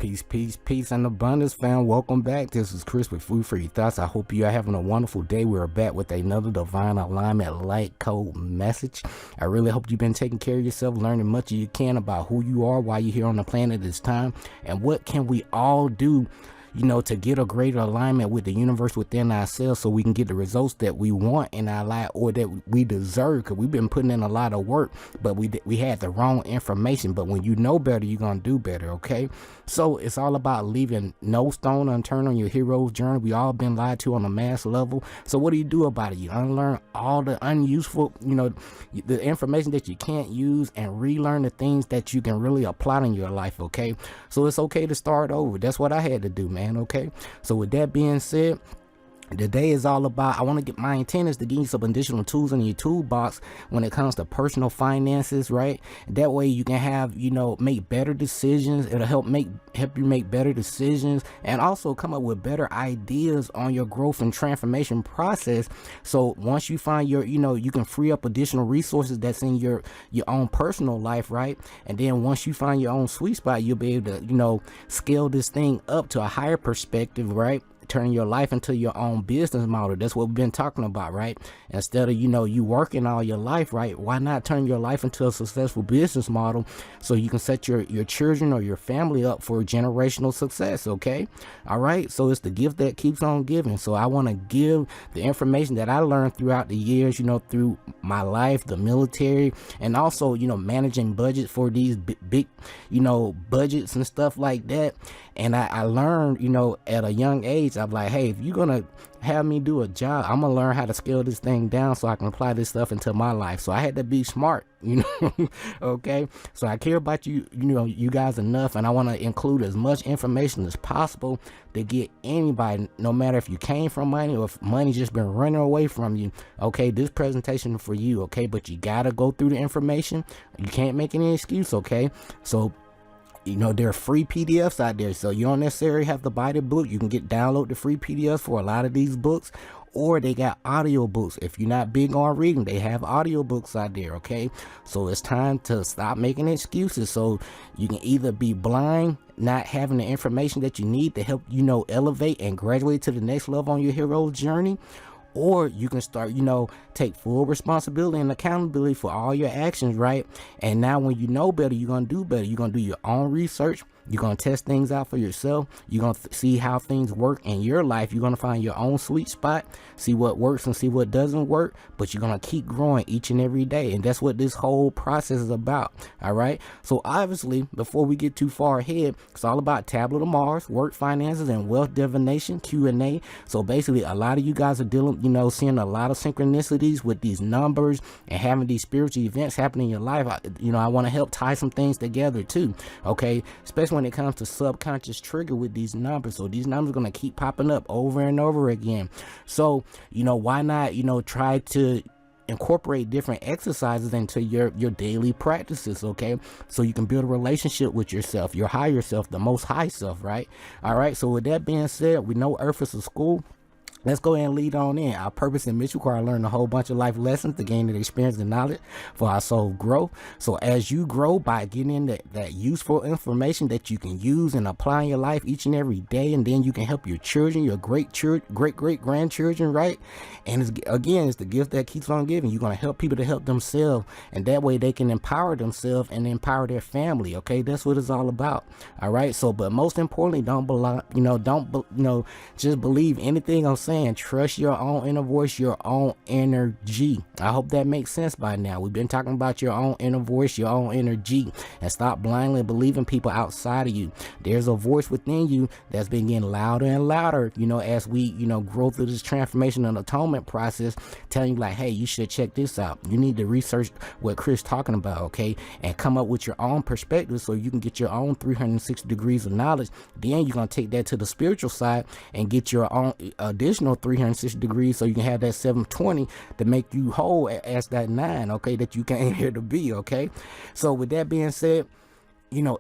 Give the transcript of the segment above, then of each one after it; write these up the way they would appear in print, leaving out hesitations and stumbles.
Peace, and abundance, fam. Welcome back. This is Chris with F4YT Thoughts. I hope you are having a wonderful day. We're back with another divine alignment light code message. I really hope you've been taking care of yourself, learning much as you can about who you are, why you're here on the planet this time, and what can we all do, to get a greater alignment with the universe within ourselves so we can get the results that we want in our life or that we deserve, because we've been putting in a lot of work, but we had the wrong information. But when you know better, you're going to do better, okay? So it's all about leaving no stone unturned on your hero's journey. We all been lied to on a mass level. So what do you do about it? You unlearn all the unuseful, the information that you can't use, and relearn the things that you can really apply in your life, okay? So it's okay to start over. That's what I had to do, man. Okay, so with that being said, today is all about, I want to get my intent is to give you some additional tools in your toolbox when it comes to personal finances, right? That way you can have, make better decisions. It'll help you make better decisions, and also come up with better ideas on your growth and transformation process. So once you find your, you can free up additional resources that's in your own personal life, right? And then once you find your own sweet spot, you'll be able to, scale this thing up to a higher perspective, right? Turning your life into your own business model. That's what we've been talking about, right? Instead of you working all your life, right? Why not turn your life into a successful business model so you can set your children or your family up for generational success? Okay, all right. So it's the gift that keeps on giving. So I want to give the information that I learned throughout the years, through my life, the military, and also managing budgets for these big budgets and stuff like that. And I learned, at a young age, I'm like, hey, if you're going to have me do a job, I'm going to learn how to scale this thing down so I can apply this stuff into my life. So I had to be smart, okay? So I care about you, you guys enough, and I want to include as much information as possible to get anybody, no matter if you came from money or if money just been running away from you, okay? This presentation is for you, okay? But you got to go through the information. You can't make any excuse, okay? So there are free PDFs out there, so you don't necessarily have to buy the book. You can download the free PDFs for a lot of these books, or they got audio books. If you're not big on reading, they have audio books out there, okay? So it's time to stop making excuses. So you can either be blind, not having the information that you need to help elevate and graduate to the next level on your hero's journey, or you can start, take full responsibility and accountability for all your actions, right? And now when you know better, you're going to do better. You're going to do your own research. You're going to test things out for yourself. You're going to see how things work in your life. You're going to find your own sweet spot, see what works and see what doesn't work, but you're going to keep growing each and every day. And that's what this whole process is about. All right. So obviously, before we get too far ahead, it's all about Tablet of Mars, work, finances, and wealth divination, Q&A. So basically, a lot of you guys are dealing, seeing a lot of synchronicities with these numbers and having these spiritual events happening in your life. I want to help tie some things together too. Okay. Especially when it comes to subconscious trigger with these numbers. So these numbers are going to keep popping up over and over again. So, why not, try to incorporate different exercises into your daily practices, okay? So you can build a relationship with yourself, your higher self, the most high self, right? All right. So with that being said, we know Earth is a school. Let's go ahead and lead on in. Our purpose and mission require learning a whole bunch of life lessons to gain the experience and knowledge for our soul growth. So as you grow by getting that useful information that you can use and apply in your life each and every day, and then you can help your children, your great grandchildren, right? And it's the gift that keeps on giving. You're going to help people to help themselves, and that way they can empower themselves and empower their family. Okay, that's what it's all about. All right. So, but most importantly, don't just believe anything I'm saying. Trust your own inner voice, your own energy. I hope that makes sense by now. We've been talking about your own inner voice, your own energy, and stop blindly believing people outside of you. There's a voice within you that's been getting louder and louder, as we, grow through this transformation and atonement process, telling you like, hey, you should check this out. You need to research what Chris talking about, okay? And come up with your own perspective so you can get your own 360 degrees of knowledge. Then you're going to take that to the spiritual side and get your own additional 360 degrees so you can have that 720 to make you whole as that 9, okay, that you came here to be, okay? So with that being said,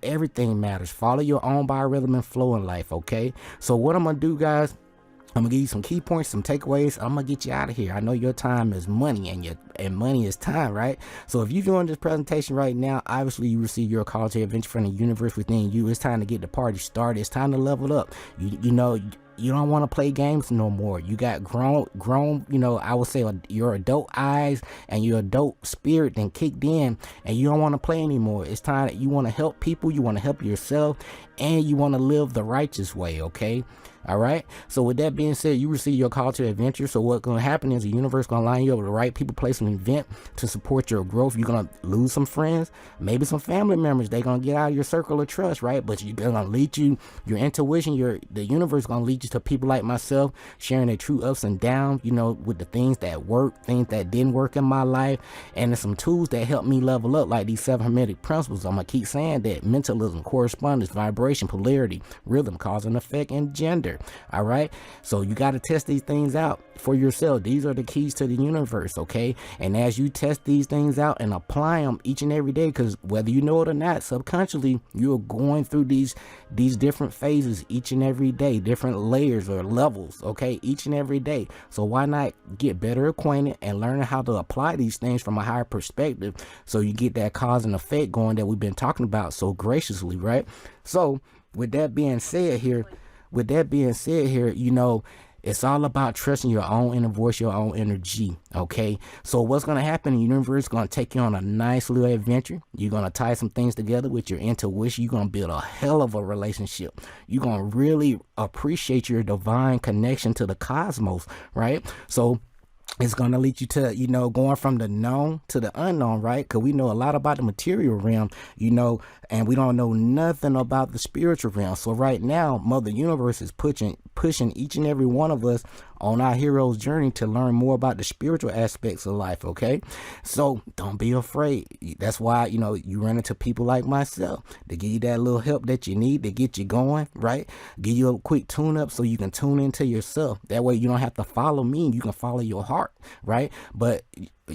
everything matters. Follow your own biorhythm and flow in life, okay? So what I'm gonna do, guys, I'm gonna give you some key points, some takeaways. I'm gonna get you out of here. I know your time is money, and money is time, right? So if you're doing this presentation right now, obviously you receive your call to adventure from the universe within you. It's time to get the party started. It's time to level up. You know, you don't want to play games no more. You got grown, you know, I would say your adult eyes and your adult spirit then kicked in, and you don't want to play anymore. It's time that you want to help people, you want to help yourself, and you want to live the righteous way, okay? All right. So with that being said, you receive your call to adventure. So what's going to happen is the universe going to line you up with the right people, place, an event to support your growth. You're going to lose some friends, maybe some family members. They're going to get out of your circle of trust, right? But you're going to lead you, your intuition, the universe is going to lead you to people like myself, sharing their true ups and downs, you know, with the things that work, things that didn't work in my life. And there's some tools that help me level up, like these 7 Hermetic principles. I'm going to keep saying that: mentalism, correspondence, vibration, polarity, rhythm, cause and effect, and gender. All right, so you got to test these things out for yourself. These are the keys to the universe, okay? And as you test these things out and apply them each and every day, because whether you know it or not, subconsciously you're going through these different phases each and every day, different layers or levels, okay, each and every day. So why not get better acquainted and learn how to apply these things from a higher perspective, so you get that cause and effect going that we've been talking about so graciously, right? So with that being said here, you know, it's all about trusting your own inner voice, your own energy, okay? So what's going to happen, the universe is going to take you on a nice little adventure. You're going to tie some things together with your intuition. You're going to build a hell of a relationship. You're going to really appreciate your divine connection to the cosmos, right? So it's going to lead you to, you know, going from the known to the unknown, right? Because we know a lot about the material realm, you know, and we don't know nothing about the spiritual realm. So right now, Mother Universe is pushing each and every one of us on our hero's journey to learn more about the spiritual aspects of life, okay? So don't be afraid. That's why, you know, you run into people like myself to give you that little help that you need to get you going, right? Give you a quick tune up so you can tune into yourself. That way you don't have to follow me, you can follow your heart, right? But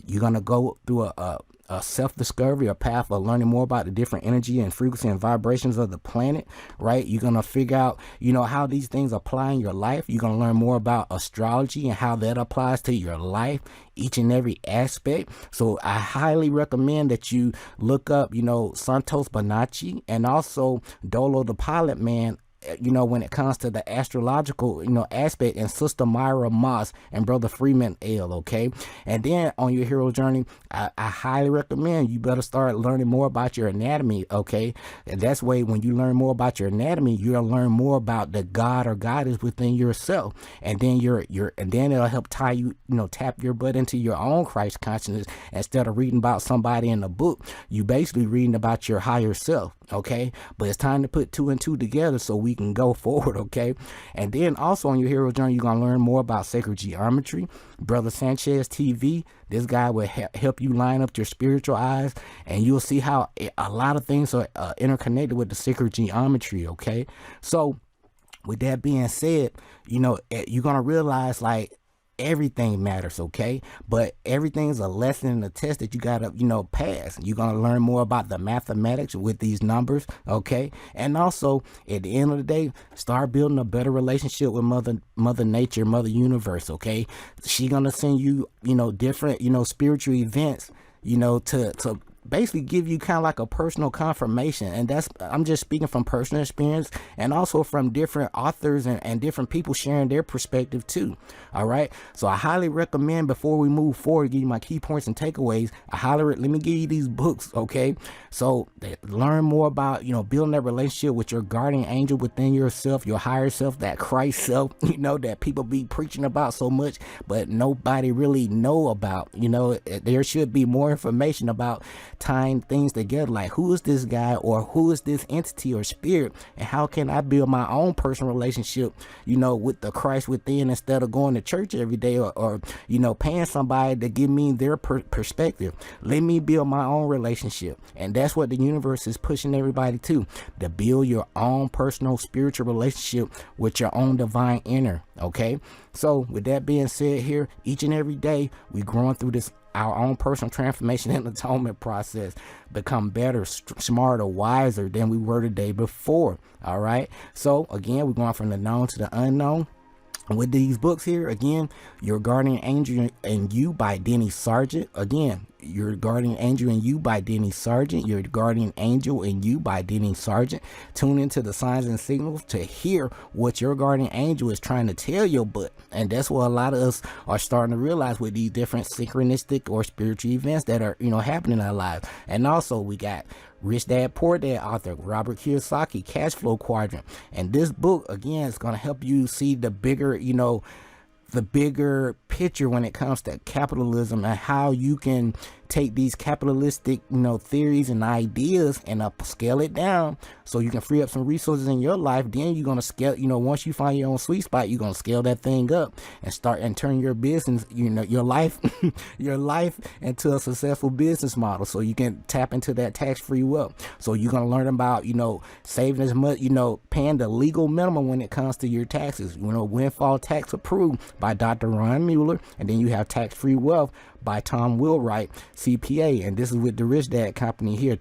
you're going to go through a self-discovery, a path of learning more about the different energy and frequency and vibrations of the planet, right? You're going to figure out, you know, how these things apply in your life. You're going to learn more about astrology and how that applies to your life, each and every aspect. So I highly recommend that you look up, you know, Santos Bonacci and also Dolo the Pilot Man, you know, when it comes to the astrological, you know, aspect, and Sister Myra Moss and Brother Freeman L, okay? And then on your hero journey, I highly recommend you better start learning more about your anatomy, okay? And that's way when you learn more about your anatomy, you'll learn more about the God or goddess within yourself. And then and then it'll help tie you, you know, tap your butt into your own Christ consciousness. Instead of reading about somebody in a book, you basically reading about your higher self, okay? But it's time to put 2 and 2 together so we can go forward, okay? And then also on your hero journey, you're gonna learn more about sacred geometry. Brother Sanchez TV, this guy will help you line up your spiritual eyes, and you'll see how a lot of things are interconnected with the sacred geometry, okay? So with that being said, you know, you're gonna realize, like, everything matters, okay? But everything's a lesson and a test that you gotta, you know, pass. You're gonna learn more about the mathematics with these numbers, okay? And also, at the end of the day, start building a better relationship with Mother Nature, Mother Universe, okay? She gonna send you, you know, different, you know, spiritual events, you know, to basically give you kind of like a personal confirmation. And that's, I'm just speaking from personal experience, and also from different authors and different people sharing their perspective too. All right, so I highly recommend, before we move forward, give you my key points and takeaways, let me give you these books, okay? So learn more about, you know, building that relationship with your guardian angel within yourself, your higher self, that Christ self, you know, that people be preaching about so much but nobody really know about. You know, there should be more information about tying things together, like who is this guy, or who is this entity or spirit, and how can I build my own personal relationship, you know, with the Christ within, instead of going to church every day, or you know, paying somebody to give me their perspective. Let me build my own relationship. And that's what the universe is pushing everybody to build your own personal spiritual relationship with your own divine inner, okay? So with that being said, here each and every day we growing through this, our own personal transformation and atonement process, become better, smarter, wiser than we were the day before. All right, so again, we're going from the known to the unknown. with these books here, again, Your Guardian Angel and You by Denny Sargent. Again, Your Guardian Angel and You by Denny Sargent. Your Guardian Angel and You by Denny Sargent. Tune into the signs and signals to hear what your guardian angel is trying to tell your butt. And that's what a lot of us are starting to realize with these different synchronistic or spiritual events that are, happening in our lives. And also we got Rich Dad Poor Dad author Robert Kiyosaki, Cash Flow Quadrant. And this book, again, is going to help you see the bigger, the bigger picture when it comes to capitalism and how you can take these capitalistic, theories and ideas and scale it down so you can free up some resources in your life. Then you're going to scale, once you find your own sweet spot, you're going to scale that thing up and start and turn your business, your life, your life into a successful business model so you can tap into that tax-free wealth. So you're going to learn about, saving as much, paying the legal minimum when it comes to your taxes, windfall tax approved by Dr. Ron Mueller. And then you have tax-free wealth by Tom Wheelwright, CPA, and this is with the Rich Dad Company here,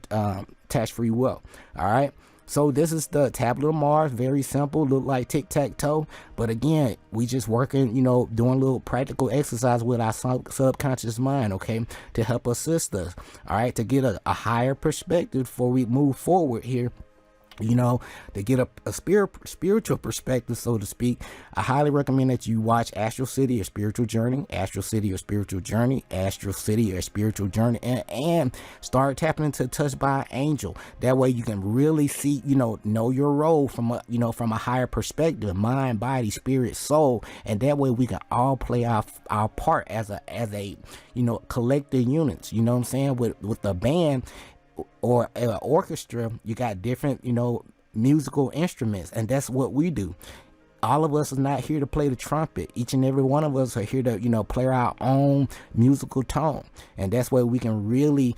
tax-free wealth. All right, so this is the tablet of Mars, very simple, look like tic-tac-toe, but again, we just working, doing a little practical exercise with our subconscious mind, okay, to help assist us, all right, to get a higher perspective before we move forward here. To get a spiritual perspective, so to speak. I highly recommend that you watch Astral City or Spiritual Journey, Astral City or Spiritual Journey, Astral City or Spiritual Journey, and start tapping into Touched by an Angel. That way you can really see, know your role from a higher perspective, mind, body, spirit, soul, and that way we can all play our part as a collective units. You know what I'm saying? With the band or an orchestra, you got different, musical instruments, and that's what we do. All of us is not here to play the trumpet. Each and every one of us are here to, play our own musical tone, and that's where we can really,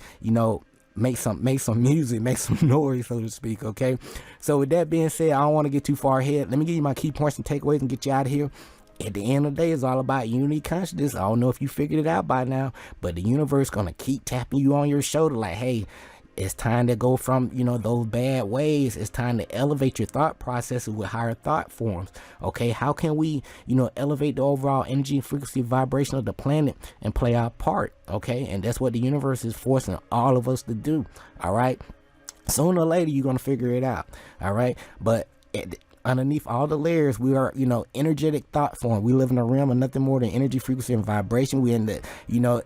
make some music, make some noise, so to speak. Okay, so with that being said, I don't want to get too far ahead. Let me give you my key points and takeaways and get you out of here. At the end of the day, it's all about unity consciousness. I don't know if you figured it out by now, but the universe gonna keep tapping you on your shoulder like, hey, it's time to go from, those bad ways. It's time to elevate your thought processes with higher thought forms. Okay, how can we, elevate the overall energy, frequency, vibration of the planet and play our part? Okay, and that's what the universe is forcing all of us to do. All right, sooner or later you're gonna figure it out. All right, but underneath all the layers, we are, energetic thought form. We live in a realm of nothing more than energy, frequency, and vibration. We're in the,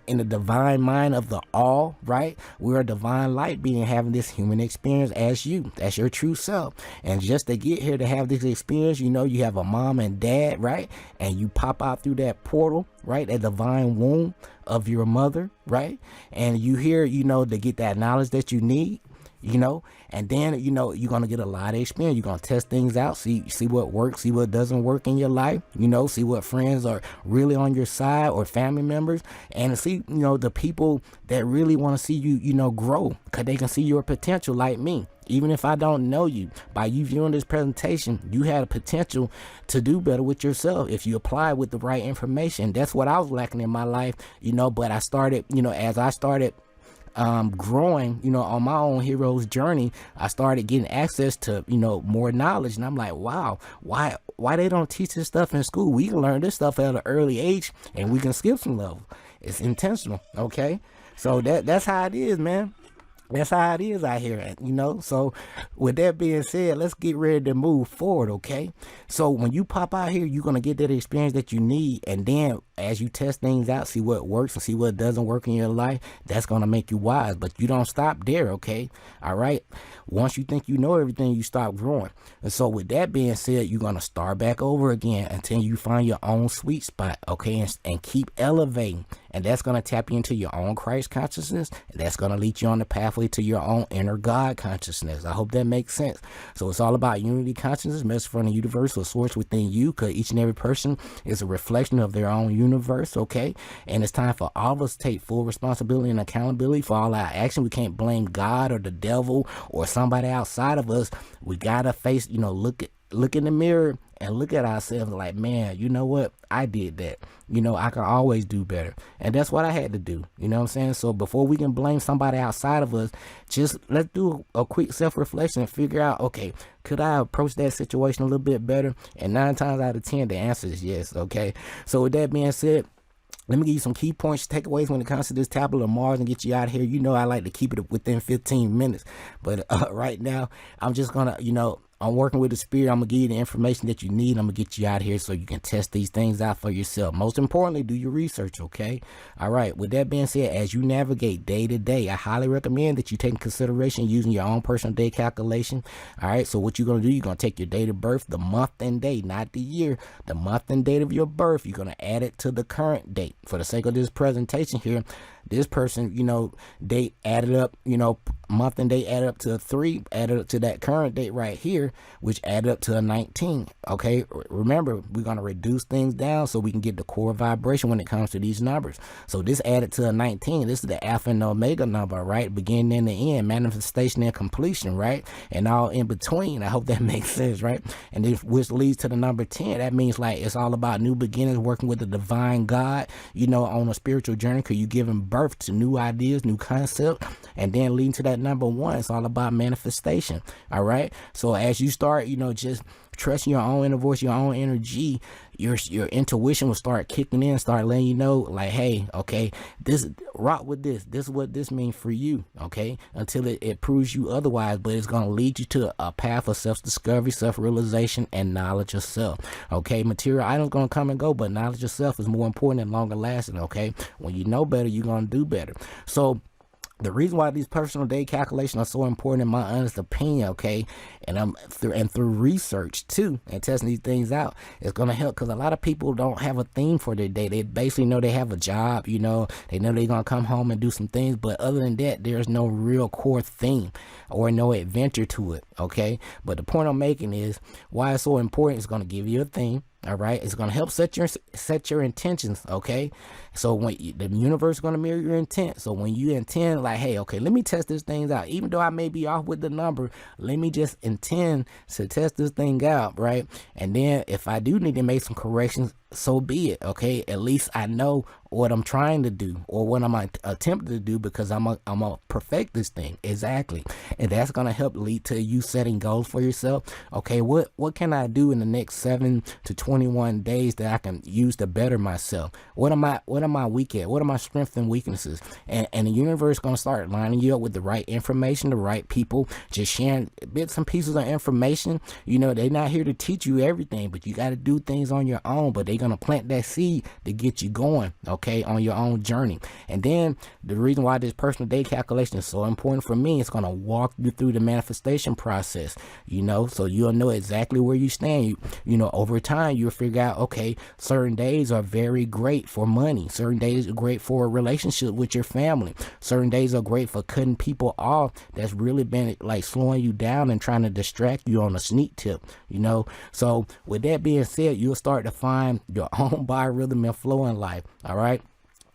in the divine mind of the all, right? We're a divine light being having this human experience as you. That's your true self. And just to get here to have this experience, you have a mom and dad, right? And you pop out through that portal, right? That divine womb of your mother, right? And you here, to get that knowledge that you need. And then, you're going to get a lot of experience. You're going to test things out, see what works, see what doesn't work in your life, see what friends are really on your side or family members, and see, the people that really want to see you, grow, because they can see your potential like me. Even if I don't know you, by you viewing this presentation, you had a potential to do better with yourself if you apply with the right information. That's what I was lacking in my life, but I started, as I started growing, on my own hero's journey, I started getting access to, more knowledge. And I'm like, wow, why they don't teach this stuff in school? We can learn this stuff at an early age and we can skip some levels. It's intentional. Okay. So that's how it is, man. That's how it is out here, So with that being said, let's get ready to move forward, okay? So when you pop out here, you're going to get that experience that you need. And then as you test things out, see what works and see what doesn't work in your life, that's going to make you wise. But you don't stop there, okay? All right? Once you think you know everything, you stop growing. And so with that being said, you're going to start back over again until you find your own sweet spot, okay? And keep elevating. And that's going to tap you into your own Christ consciousness. And that's going to lead you on the pathway to your own inner God consciousness. I hope that makes sense. So it's all about unity consciousness, message from the universal source within you, because each and every person is a reflection of their own universe, okay? And it's time for all of us to take full responsibility and accountability for all our action. We can't blame God or the devil or somebody outside of us. We got to face, look in the mirror and look at ourselves like, man, you know what? I did that. You know, I can always do better. And that's what I had to do. You know what I'm saying? So before we can blame somebody outside of us, just let's do a quick self-reflection and figure out, okay, could I approach that situation a little bit better? And 9 times out of 10, the answer is yes. Okay. So with that being said, let me give you some key points, takeaways when it comes to this tablet of Mars and get you out of here. You know, I like to keep it within 15 minutes. But right now, I'm just going to, you know, I'm working with the spirit. I'm going to give you the information that you need. I'm going to get you out of here so you can test these things out for yourself. Most importantly, do your research, okay? All right. With that being said, as you navigate day to day, I highly recommend that you take in consideration using your own personal day calculation. All right. So what you're going to do, you're going to take your date of birth, the month and day, not the year, the month and date of your birth. You're going to add it to the current date. For the sake of this presentation here, this person, you know, date added up, you know, month and date added up to a 3, added up to that current date right here, which added up to a 19. Okay, remember, we're going to reduce things down so we can get the core vibration when it comes to these numbers. So this added to a 19. This is the alpha and omega number, right? Beginning and the end, manifestation and completion, right? And all in between. I hope that makes sense, right? And this, which leads to the number 10. That means like it's all about new beginnings, working with the divine God, you know, on a spiritual journey, because you're giving birth to new ideas, new concepts, and then leading to that number 1. It's all about manifestation. All right. So as you start, you know, just trusting your own inner voice, your own energy, your intuition will start kicking in, start letting you know, like, hey, okay, this rock with this. This is what this means for you. Okay, until it proves you otherwise, but it's gonna lead you to a path of self-discovery, self-realization, and knowledge of self. Okay, material items gonna come and go, but knowledge of self is more important and longer lasting. Okay, when you know better, you're gonna do better. So the reason why these personal day calculations are so important, in my honest opinion, okay, and through research too, and testing these things out, it's gonna help, because a lot of people don't have a theme for their day. They basically know they have a job, you know, they know they're gonna come home and do some things, but other than that, there's no real core theme or no adventure to it. Okay, but the point I'm making is why it's so important. It's gonna give you a theme. All right, it's going to help set your intentions. Okay, so when the universe is going to mirror your intent, so when you intend, like, hey, okay, let me test this thing out, even though I may be off with the number, let me just intend to test this thing out, right? And then if I do need to make some corrections, so be it. Okay, at least I know what I'm trying to do or what I'm attempting to do, because I'm gonna perfect this thing. Exactly. And that's gonna help lead to you setting goals for yourself. Okay, what can I do in the next 7 to 21 days that I can use to better myself? What am I weak at? What are my strengths and weaknesses? And the universe is gonna start lining you up with the right information, the right people, just sharing bits and pieces of information. You know, they're not here to teach you everything, but you got to do things on your own. But they're gonna plant that seed to get you going, okay, on your own journey. And then the reason why this personal day calculation is so important for me, it's gonna walk you through the manifestation process, you know, so you'll know exactly where you stand. You know, over time you'll figure out, okay, certain days are very great for money, certain days are great for a relationship with your family, certain days are great for cutting people off that's really been like slowing you down and trying to distract you on a sneak tip, you know. So with that being said, you'll start to find your own biorhythm and flow in life. All right.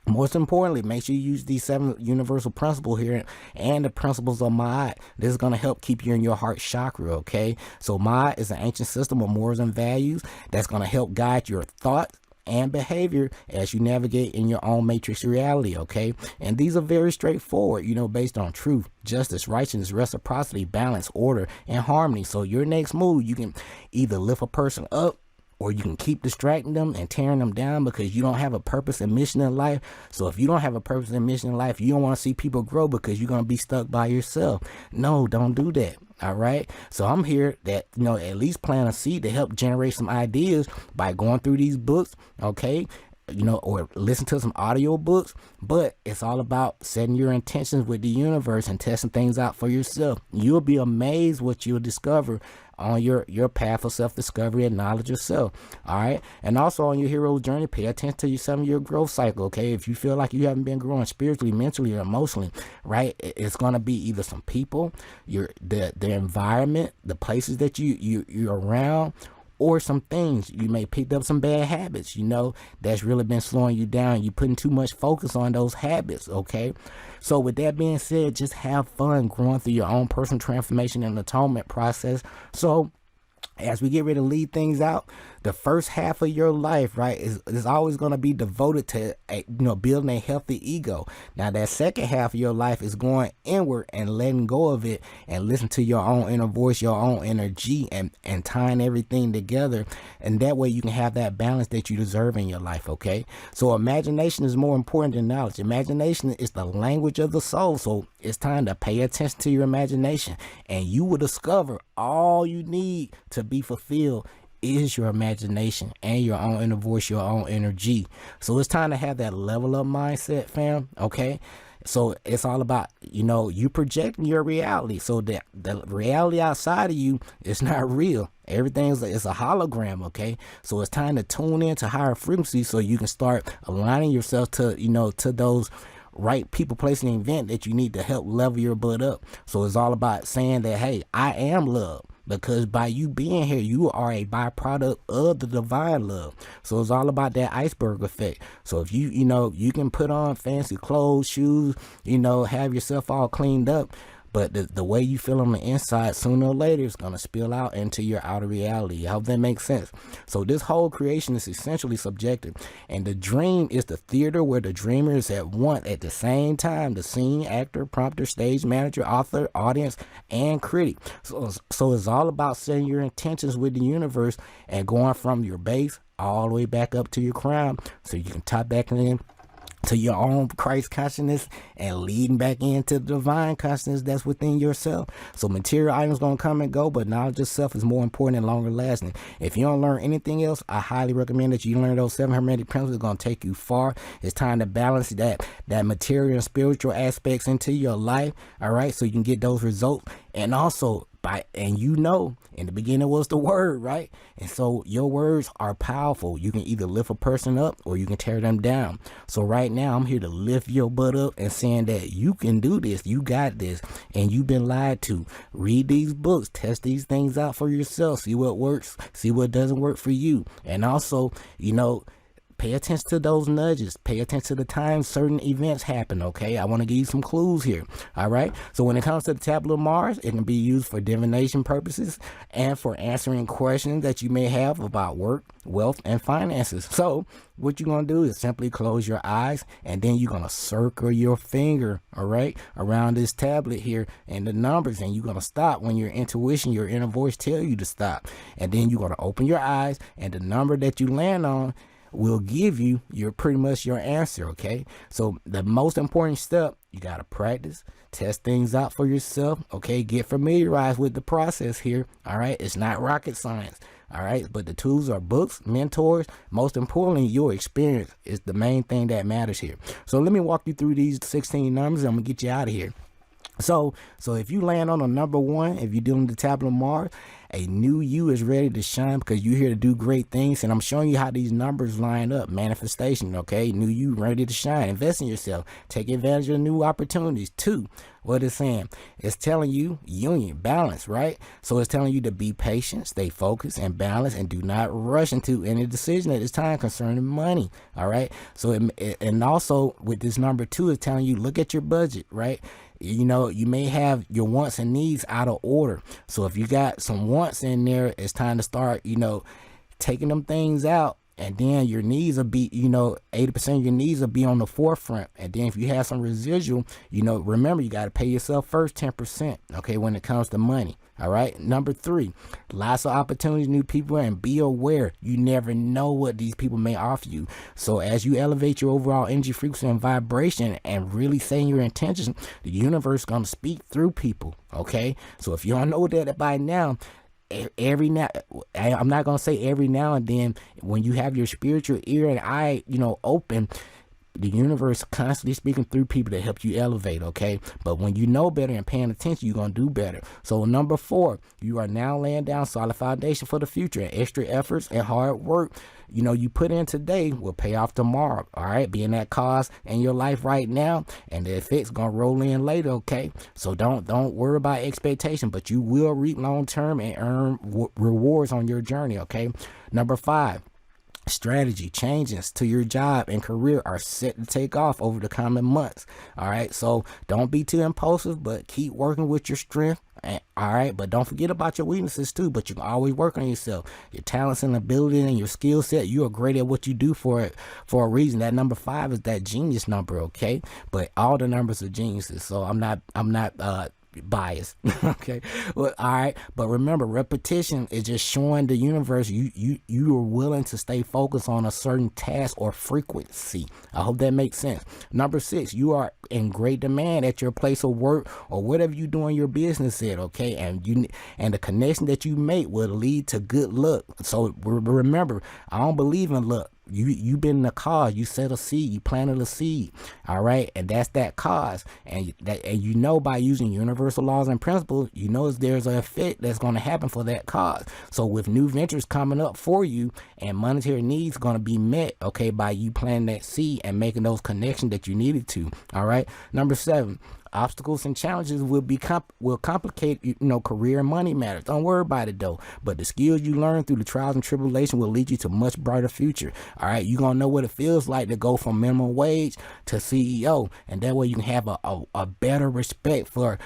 Most importantly, make sure you use these 7 universal principles here and the principles of Ma'at. This is going to help keep you in your heart chakra, okay? So Ma'at is an ancient system of morals and values that's going to help guide your thoughts and behavior as you navigate in your own matrix reality, okay? And these are very straightforward, you know, based on truth, justice, righteousness, reciprocity, balance, order, and harmony. So your next move, you can either lift a person up, or you can keep distracting them and tearing them down because you don't have a purpose and mission in life. So if you don't have a purpose and mission in life, you don't want to see people grow because you're going to be stuck by yourself. No, don't do that. All right. So I'm here that, you know, at least plant a seed to help generate some ideas by going through these books. Okay. You know, or listen to some audio books, but it's all about setting your intentions with the universe and testing things out for yourself. You'll be amazed what you'll discover on your path of self-discovery and knowledge of self. All right. And also on your hero journey, pay attention to your 7-year growth cycle. Okay. If you feel like you haven't been growing spiritually, mentally, or emotionally, right, it's going to be either some people, the environment, the places that you're around, or some things. You may pick up some bad habits, you know, that's really been slowing you down. You're putting too much focus on those habits, okay? So with that being said, just have fun growing through your own personal transformation and atonement process. So as we get ready to lead things out, the first half of your life, right, is always going to be devoted to building a healthy ego. Now that second half of your life is going inward and letting go of it and listen to your own inner voice, your own energy, and tying everything together, and that way you can have that balance that you deserve in your life. Okay, so imagination is more important than knowledge. Imagination is the language of the soul, so it's time to pay attention to your imagination, and you will discover all you need to be fulfilled is your imagination and your own inner voice, your own energy. So it's time to have that level up mindset, fam. Okay, so it's all about you projecting your reality, so that the reality outside of you is not real. Everything's it's a hologram. Okay, so it's time to tune in to higher frequencies so you can start aligning yourself to to those right people, place, and event that you need to help level your butt up. So it's all about saying that, hey, I am love, because by you being here, you are a byproduct of the divine love. So it's all about that iceberg effect. So if you can put on fancy clothes, shoes, have yourself all cleaned up, but the way you feel on the inside, sooner or later, is going to spill out into your outer reality. I hope that makes sense. So this whole creation is essentially subjective. And the dream is the theater where the dreamer is at the same time, the scene, actor, prompter, stage manager, author, audience, and critic. So it's all about setting your intentions with the universe and going from your base all the way back up to your crown, so you can tap back in to your own Christ consciousness and leading back into the divine consciousness that's within yourself. So material items gonna come and go, but knowledge of self is more important and longer lasting. If you don't learn anything else, I highly recommend that you learn those 7 hermetic principles. It's gonna take you far. It's time to balance that material and spiritual aspects into your life, all right, so you can get those results. And also in the beginning was the word, right? And so your words are powerful. You can either lift a person up or you can tear them down. So right now I'm here to lift your butt up and saying that you can do this, you got this, and you've been lied to. Read these books, test these things out for yourself, see what works, see what doesn't work for you. And also, pay attention to those nudges. Pay attention to the time certain events happen, okay? I want to give you some clues here, all right? So when it comes to the tablet of Mars, it can be used for divination purposes and for answering questions that you may have about work, wealth, and finances. So what you're going to do is simply close your eyes, and then you're going to circle your finger, all right, around this tablet here and the numbers, and you're going to stop when your intuition, your inner voice tell you to stop. And then you're going to open your eyes, and the number that you land on will give you pretty much your answer. Okay, so the most important step, you got to practice, test things out for yourself. Okay, get familiarized with the process here. All right, it's not rocket science. All right, but the tools are books, mentors. Most importantly, your experience is the main thing that matters here. So let me walk you through these 16 numbers. I'm gonna get you out of here. So if you land on a number 1, if you're dealing with the tablet of Mars, a new you is ready to shine because you're here to do great things. And I'm showing you how these numbers line up. Manifestation, okay? New you ready to shine. Invest in yourself. Take advantage of new opportunities. 2, what it's saying? It's telling you union, balance, right? So it's telling you to be patient, stay focused and balanced, and do not rush into any decision at this time concerning money, all right? So and also with this number 2, it's telling you, look at your budget, right? You may have your wants and needs out of order. So if you got some wants in there, it's time to start, taking them things out. And then your needs will be, 80% of your needs will be on the forefront. And then if you have some residual, remember, you got to pay yourself first 10%, okay, when it comes to money. All right. Number 3, lots of opportunities, new people, and be aware. You never know what these people may offer you. So as you elevate your overall energy, frequency, and vibration and really saying your intentions, the universe is going to speak through people. Okay. So if you don't know that by now, I'm not going to say every now and then, when you have your spiritual ear and eye, open, the universe constantly speaking through people to help you elevate, okay? But when you know better and paying attention, you're going to do better. So number 4, you are now laying down solid foundation for the future, and extra efforts and hard work you put in today will pay off tomorrow, all right? Being that cause in your life right now, and the effects gonna roll in later, okay? So don't worry about expectation, but you will reap long term and earn rewards on your journey, okay? Number 5, strategy changes to your job and career are set to take off over the coming months. All right, so don't be too impulsive, but keep working with your strength. All right, but don't forget about your weaknesses too. But you can always work on yourself, your talents and ability and your skill set. You are great at what you do for a reason. That number 5 is that genius number, okay? But all the numbers are geniuses, so I'm not biased. Okay, well, all right, but remember, repetition is just showing the universe you are willing to stay focused on a certain task or frequency. I hope that makes sense. Number 6, you are in great demand at your place of work or whatever you doing your business at, okay? And the connection that you make will lead to good luck. So remember, I don't believe in luck. You been in the cause, you set a seed, you planted a seed, all right, and that's that cause, and you know, by using universal laws and principles, you know there's an effect that's going to happen for that cause. So with new ventures coming up for you and monetary needs going to be met, okay, by you planting that seed and making those connections that you needed to. All right, number 7, obstacles and challenges will complicate, career and money matters. Don't worry about it though. But the skills you learn through the trials and tribulation will lead you to a much brighter future. All right, you're gonna know what it feels like to go from minimum wage to CEO, and that way you can have a better respect for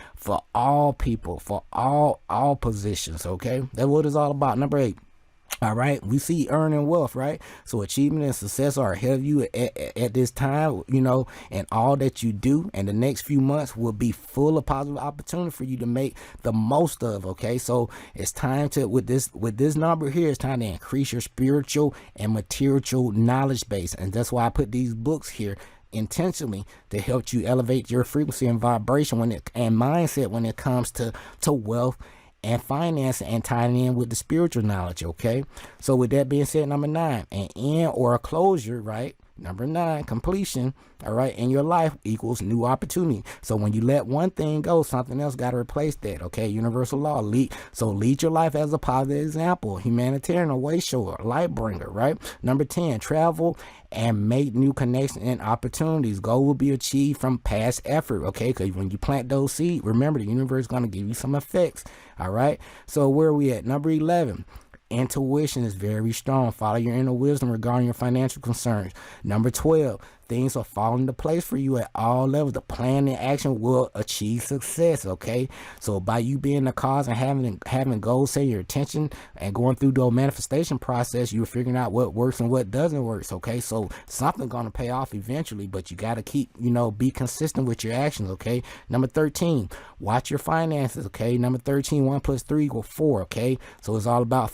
all people, for all positions. Okay, that's what it's all about. Number 8. All right, we see earning wealth, right? So achievement and success are ahead of you at this time, and all that you do. And the next few months will be full of positive opportunity for you to make the most of. Okay, so it's time to, with this number here, it's time to increase your spiritual and material knowledge base, and that's why I put these books here intentionally to help you elevate your frequency and vibration and mindset when it comes to wealth and finance, and tying in with the spiritual knowledge. Okay, so with that being said, number 9, an end or a closure, right? Number 9, completion, all right, in your life equals new opportunity. So when you let one thing go, something else got to replace that, okay? Universal law. Lead your life as a positive example, humanitarian, a way shower, light bringer, right? Number 10, travel and make new connections and opportunities. Goal will be achieved from past effort, okay? Because when you plant those seeds, remember, the universe is going to give you some effects, all right? So where are we at? Number 11. Intuition is very strong. Follow your inner wisdom regarding your financial concerns. Number 12, things are falling into place for you at all levels. The plan and action will achieve success, okay? So by you being the cause and having goals, say your attention, and going through the manifestation process, you're figuring out what works and what doesn't work, okay? So something's going to pay off eventually, but you got to keep, be consistent with your actions, okay? Number 13, watch your finances, okay? Number 13, 1 + 3 = 4, okay? So it's all about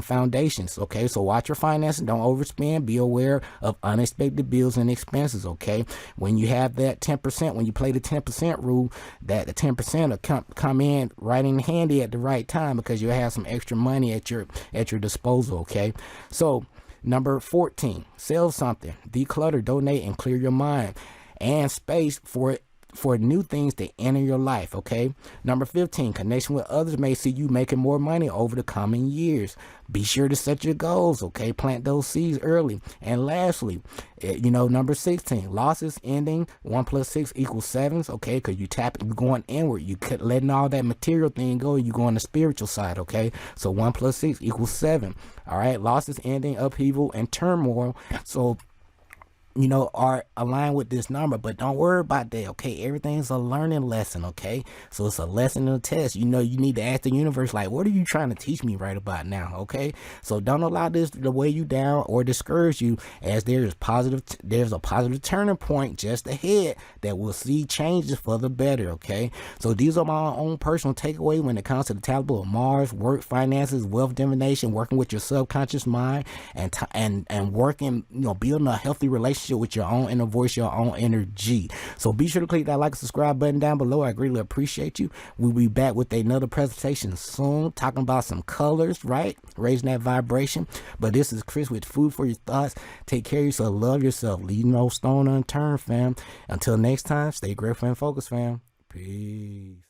foundations, okay? So watch your finances, don't overspend, be aware of unexpected bills and expenses, okay? When you have that 10%, when you play the 10% rule, that the 10% will come in right in handy at the right time, because you'll have some extra money at your disposal, okay? So number 14, sell something, declutter, donate, and clear your mind and space for new things to enter your life, okay? Number 15, connection with others may see you making more money over the coming years. Be sure to set your goals, okay? Plant those seeds early. And lastly, number 16, losses ending. 1 + 6 = 7, okay? Because you're going inward. You letting all that material thing go. You go on the spiritual side, okay? So 1 + 6 = 7. All right, losses ending, upheaval, and turmoil. So are aligned with this number, but don't worry about that, okay? Everything's a learning lesson, okay? So it's a lesson in a test. You need to ask the universe, like, what are you trying to teach me right about now, okay? So don't allow this to weigh you down or discourage you, as there's a positive turning point just ahead that will see changes for the better, okay? So these are my own personal takeaway when it comes to the tableau of Mars, work, finances, wealth, divination, working with your subconscious mind, and working, building a healthy relationship with your own inner voice, your own energy. So be sure to click that like and subscribe button down below. I greatly appreciate you. We'll be back with another presentation soon, talking about some colors, right? Raising that vibration. But this is Chris with Food for Your Thoughts. Take care of yourself. Love yourself. Leave no stone unturned, fam. Until next time, stay grateful and focused, fam. Peace.